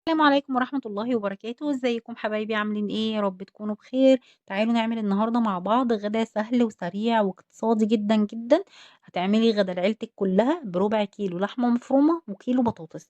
السلام عليكم ورحمة الله وبركاته، ازيكم حبايبي عاملين ايه؟ يا رب تكونوا بخير. تعالوا نعمل النهارده مع بعض غدا سهل وسريع واقتصادي جدا جدا. هتعملي غدا لعيلتك كلها بربع كيلو لحمة مفرومة وكيلو بطاطس.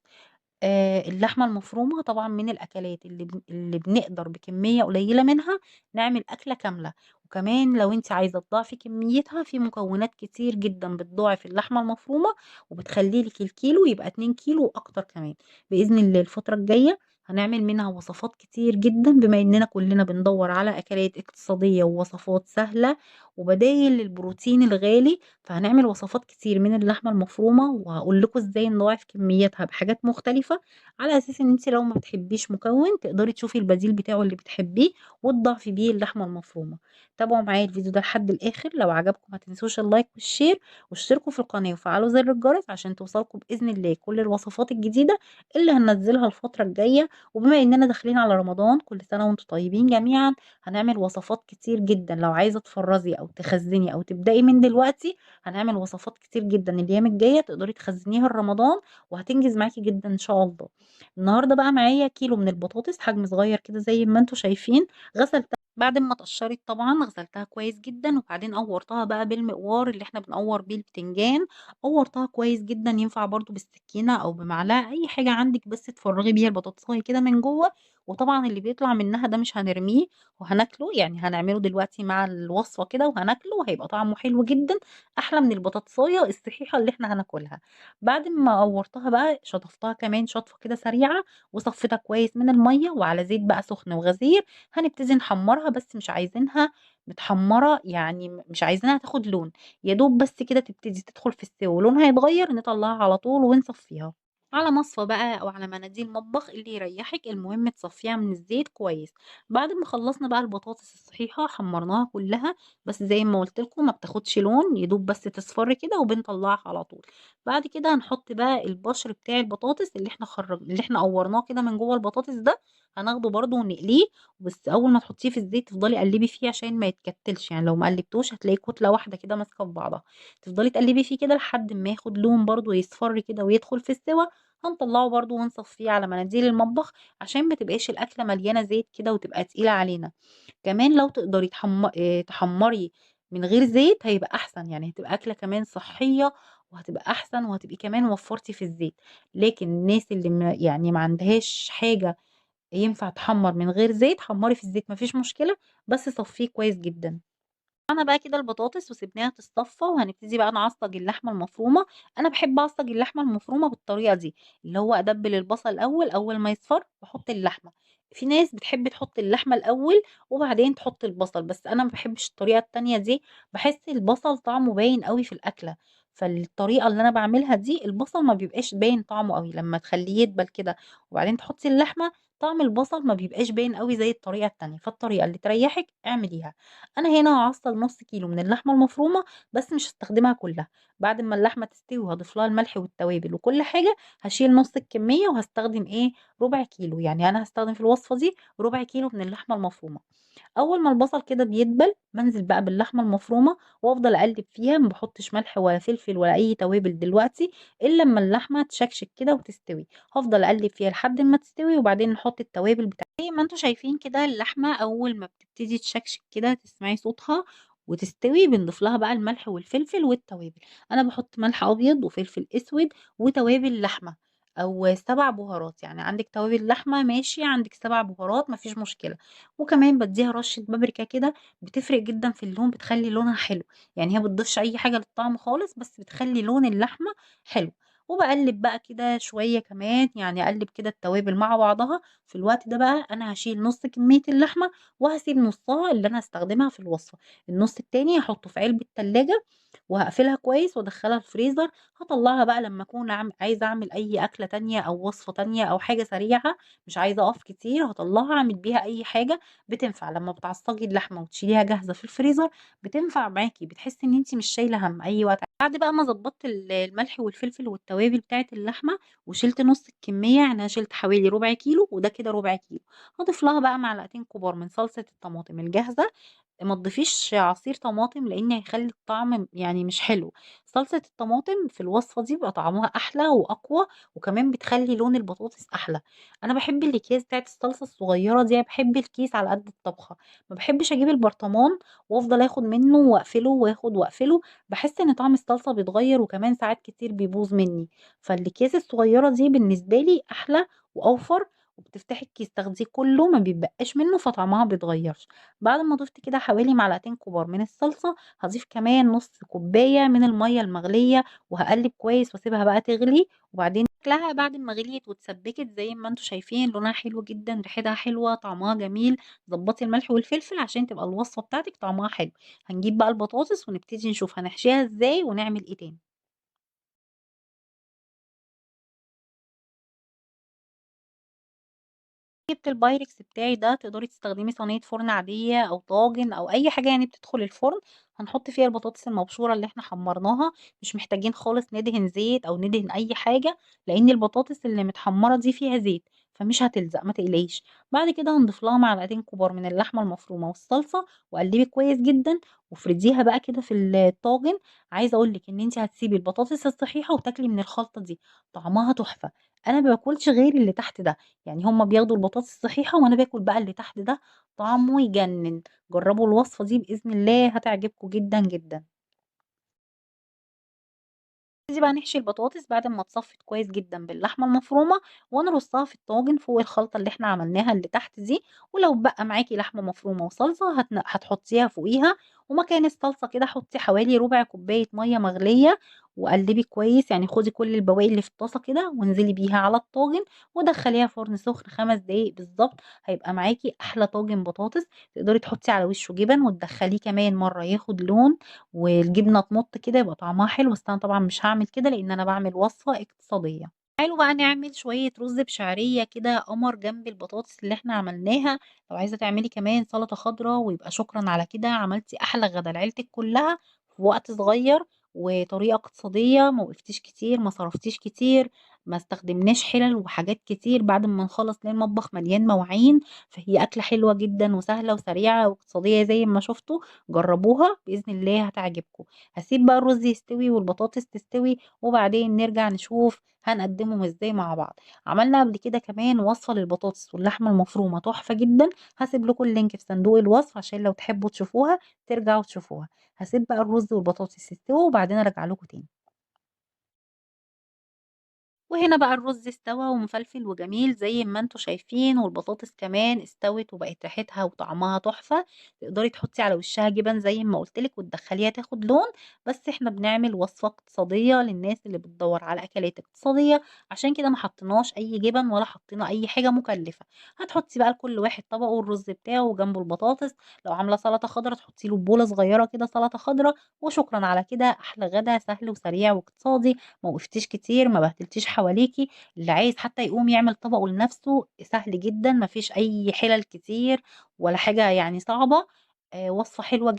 اللحمة المفرومة طبعا من الأكلات اللي بنقدر بكمية قليلة منها نعمل أكلة كاملة. وكمان لو انت عايزة تضاعفي كميتها، في مكونات كتير جدا بتضاعف اللحمة المفرومة وبتخلي لك الكيلو يبقى 2 كيلو وأكتر كمان. بإذن الله الفترة الجاية هنعمل منها وصفات كتير جدا، بما إننا كلنا بندور على أكلات اقتصادية ووصفات سهلة وبدايل للبروتين الغالي. فهنعمل وصفات كتير من اللحمة المفرومة، وهقول لكم ازاي نضاعف كمياتها بحاجات مختلفة، على اساس ان انت لو ما بتحبيش مكون تقدري تشوفي البديل بتاعه اللي بتحبيه وتضاعفي بيه اللحمة المفرومة. تابعوا معايا الفيديو ده لحد الاخر، لو عجبكم ما تنسوش اللايك والشير واشتركوا في القناة وفعلوا زر الجرس عشان توصلكم بإذن الله كل الوصفات الجديدة اللي هننزلها الفترة الجاية. وبما اننا داخلين على رمضان، كل سنة وانتم طيبين جميعا. هنعمل وصفات كتير جدا، لو عايزة تفرزي او تخزني او تبدأي من دلوقتي هنعمل وصفات كتير جدا الايام الجايه تقدري تخزنيها لرمضان، وهتنجز معاكي جدا ان شاء الله. النهارده بقى معايا كيلو من البطاطس حجم صغير كده زي ما انتم شايفين. غسلتها بعد ما اتقشرت، طبعا غسلتها كويس جدا وبعدين قورتها بقى بالمقوار اللي احنا بنقور بيه البتنجان. قورتها كويس جدا، ينفع برضو بالسكينه او بمعلقه اي حاجه عندك، بس تفرغي بيها البطاطسايه كده من جوه. وطبعا اللي بيطلع منها ده مش هنرميه وهناكله، يعني هنعمله دلوقتي مع الوصفه كده وهناكله وهيبقى طعمه حلو جدا، احلى من البطاطسايه الصحيحه اللي احنا هناكلها. بعد ما قورتها بقى شطفتها كمان شطفه كده سريعه، وصفتها كويس من الميه وعلى زيت بقى سخن وغزير. هنبتدي نحمرها، بس مش عايزينها متحمره، يعني مش عايزينها تاخد لون، يا دوب بس كده تبتدي تدخل في السوا لونها يتغير نطلعها على طول ونصفيها على مصفى بقى او على مناديل مطبخ اللي يريحك، المهم تصفيها من الزيت كويس. بعد ما خلصنا بقى البطاطس الصحيحه حمرناها كلها، بس زي ما قلت لكم ما بتاخدش لون، يدوب بس تصفر كده وبنطلعها على طول. بعد كده هنحط بقى البشر بتاع البطاطس اللي احنا قورناه كده من جوه البطاطس ده، هناخده برضو ونقليه. بس اول ما تحطيه في الزيت تفضلي قلبي فيه عشان ما يتكتلش، يعني لو ما قلبتوش هتلاقيه كتله واحده كده ماسكه في بعضها. تفضلي تقلبي فيه كده لحد ما ياخد لون برضو يصفر كده ويدخل في السوا. هنطلعه برضو ونصفيه على مناديل المطبخ عشان ما تبقاش الاكله مليانه زيت كده وتبقى تقيله علينا. كمان لو تقدري تحمري من غير زيت هيبقى احسن، يعني هتبقى اكله كمان صحيه وهتبقى احسن وهتبقي كمان وفرتي في الزيت. لكن الناس اللي يعني ما عندهاش حاجه ينفع تحمر من غير زيت، حمري في الزيت مفيش مشكله، بس صفيه كويس جدا. انا بقى كده البطاطس وسبناها تتصفى، وهنبتدي بقى نعصج اللحمه المفرومه. انا بحب اعصج اللحمه المفرومه بالطريقه دي، اللي هو ادبل البصل الاول، اول ما يصفر واحط اللحمه. في ناس بتحب تحط اللحمه الاول وبعدين تحط البصل، بس انا ما بحبش الطريقه التانية دي. بحس البصل طعمه باين قوي في الاكله، فالطريقه اللي انا بعملها دي البصل ما بيبقاش باين طعمه قوي لما تخليه يدبل كده وبعدين تحطي اللحمه. طعم البصل ما بيبقاش باين قوي زي الطريقه التانية، فالطريقه اللي تريحك اعمليها. انا هنا هعصج نص كيلو من اللحمه المفرومه، بس مش هستخدمها كلها. بعد ما اللحمه تستوي وهضيف لها الملح والتوابل وكل حاجه، هشيل نص الكميه وهستخدم ايه، ربع كيلو. يعني انا هستخدم في الوصفه دي ربع كيلو من اللحمه المفرومه. اول ما البصل كده بيدبل بنزل بقى باللحمه المفرومه وافضل اقلب فيها، ما بحطش ملح ولا فلفل ولا اي توابل دلوقتي الا لما اللحمه تشكشك كده وتستوي. هفضل اقلب فيها لحد ما تستوي وبعدين نحط التوابل بتاعتها. زي ما انتم شايفين كده اللحمه اول ما بتبتدي تشكشك كده تسمعي صوتها وتستوي، بنضيف لها بقى الملح والفلفل والتوابل. انا بحط ملح ابيض وفلفل اسود وتوابل لحمه او 7 بهارات، يعني عندك توابل لحمه ماشي، عندك 7 بهارات مفيش مشكله. وكمان بديها رشة بابريكا كده، بتفرق جدا في اللون، بتخلي لونها حلو. يعني هي بتضيفش اي حاجة للطعم خالص، بس بتخلي لون اللحمة حلو. وبقلب بقى كده شوية كمان، يعني اقلب كده التوابل مع بعضها. في الوقت ده بقى انا هشيل نص كمية اللحمة وهسيب نصها اللي انا هستخدمها في الوصفة. النص التاني هحطه في علبة تلاجة وهقفلها كويس وادخلها الفريزر. هطلعها بقى لما اكون عايزة اعمل اي اكلة تانية او وصفة تانية او حاجة سريعة، مش عايزة اقف كتير، هطلعها اعمل بيها اي حاجة. بتنفع لما بتعصجي اللحمه وتشيليها جاهزه في الفريزر، بتنفع معاكي، بتحسي ان انت مش شايله هم اي وقت. بعد بقى ما ظبطت الملح والفلفل والتوابل بتاعه اللحمه وشلت نص الكميه، يعني انا شلت حوالي ربع كيلو وده كده ربع كيلو، هضيف لها بقى معلقتين كبار من صلصه الطماطم الجاهزه. ما تضيفيش عصير طماطم لان هيخلي الطعم يعني مش حلو. صلصة الطماطم في الوصفة دي بيبقى طعمها احلى واقوى، وكمان بتخلي لون البطاطس احلى. انا بحب الاكياس بتاعت الصلصة الصغيرة دي، بحب الكيس على قد الطبخة. ما بحبش اجيب البرطمان وافضل اخد منه واقفله واخد واقفله. بحس ان طعم الصلصة بيتغير، وكمان ساعات كتير بيبوظ مني. فالاكياس الصغيرة دي بالنسبة لي احلى واوفر، وبتفتحي الكيس تاخديه كله ما بيبقاش منه، فطعمها بيتغيرش. بعد ما ضفت كده حوالي معلقتين كبار من الصلصة، هضيف كمان نص كوباية من المية المغلية، وهقلب كويس واسيبها بقى تغلي. وبعدين شكلها بعد ما غليت واتسبكت زي ما انتوا شايفين، لونها حلو جدا، ريحتها حلوة، طعمها جميل. ظبطي الملح والفلفل عشان تبقى الوصفة بتاعتك طعمها حلو. هنجيب بقى البطاطس ونبتدي نشوف هنحشيها ازاي ونعمل ايه تاني. جبت البايركس بتاعي ده، تقدري تستخدمي صينية فرن عادية أو طاجن أو أي حاجة يعني بتدخل الفرن. هنحط فيها البطاطس المبشورة اللي احنا حمرناها. مش محتاجين خالص ندهن زيت أو ندهن أي حاجة، لأن البطاطس اللي متحمرة دي فيها زيت، فمش هتلزق ما تقليش. بعد كده هنضيف لها معلقتين كبار من اللحمة المفرومة والصلصة، وقلبي كويس جدا، وافرديها بقى كده في الطاجن. عايزة أقولك إن انت هتسيبي البطاطس الصحيحة وتاكلي من الخلطة دي، طعمها تحفة. أنا ما باكلش غير اللي تحت ده، يعني هما بياخدوا البطاطس الصحيحة وانا باكل بقى اللي تحت ده، طعمه يجنن. جربوا الوصفة دي بإذن الله هتعجبكم جدا جدا. نبتدي بقى نحشي البطاطس بعد ما اتصفت كويس جدا باللحمه المفرومه، ونرصها في الطاجن فوق الخلطه اللي احنا عملناها اللي تحت دي. ولو بقى معاكي لحمه مفرومه وصلصه هتحطيها فوقيها. ومكان الصلصه كده حطي حوالي ربع كوبايه ميه مغليه، وقلبي كويس. يعني خدي كل البواقي اللي في الطاسه كده وانزلي بيها على الطاجن، ودخليها فرن سخن 5 دقايق بالظبط. هيبقى معاكي احلى طاجن بطاطس. تقدري تحطي على وشه جبن وتدخليه كمان مره ياخد لون، والجبنه تمط كده يبقى طعمها حلو. بس انا طبعا مش هعمل كده لان انا بعمل وصفه اقتصاديه. تعالوا بقى نعمل شويه رز بشعريه كده قمر جنب البطاطس اللي احنا عملناها. لو عايزه تعملي كمان سلطه خضراء ويبقى شكرا على كده عملتي احلى غدا لعيلتك كلها في وقت صغير، وطريقه اقتصاديه، ما وقفتيش كتير، ما صرفتيش كتير، ما استخدمناش حلل وحاجات كتير. بعد ما نخلص نلاقي المطبخ مليان مواعين. فهي اكله حلوه جدا وسهله وسريعه واقتصاديه زي ما شفتوا. جربوها بإذن الله هتعجبكم. هسيب بقى الرز يستوي والبطاطس تستوي، وبعدين نرجع نشوف هنقدمهم ازاي مع بعض. عملنا قبل كده كمان وصفة للبطاطس واللحمة المفرومة تحفة جدا. هسيب لكم اللينك في صندوق الوصف عشان لو تحبوا تشوفوها ترجعوا تشوفوها. هسيب بقى الرز والبطاطس يستووا وبعدين ارجع لكم تاني. وهنا بقى الرز استوى ومفلفل وجميل زي ما انتوا شايفين، والبطاطس كمان استوت وبقت ريحتها وطعمها تحفة. تقدري تحطي على وشها جبن زي ما قلتلك وتدخليها تاخد لون. بس احنا بنعمل وصفة اقتصادية للناس اللي بتدور على اكلات اقتصادية، عشان كده ما حطيناش اي جبن ولا حطينا اي حاجة مكلفة. هتحطي بقى لكل واحد طبقه والرز بتاعه وجنبه البطاطس. لو عاملة سلطة خضراء تحطي له بولة صغيرة كده سلطة خضراء. وشكرا على كده، احلى غدا سهل وسريع واقتصادي. ما وقفتيش كتير، ما بهدلتيش حواليكي. اللي عايز حتى يقوم يعمل طبقه لنفسه سهل جدا، ما فيش اي حلل كتير ولا حاجة يعني صعبة. وصفة حلوة جدا.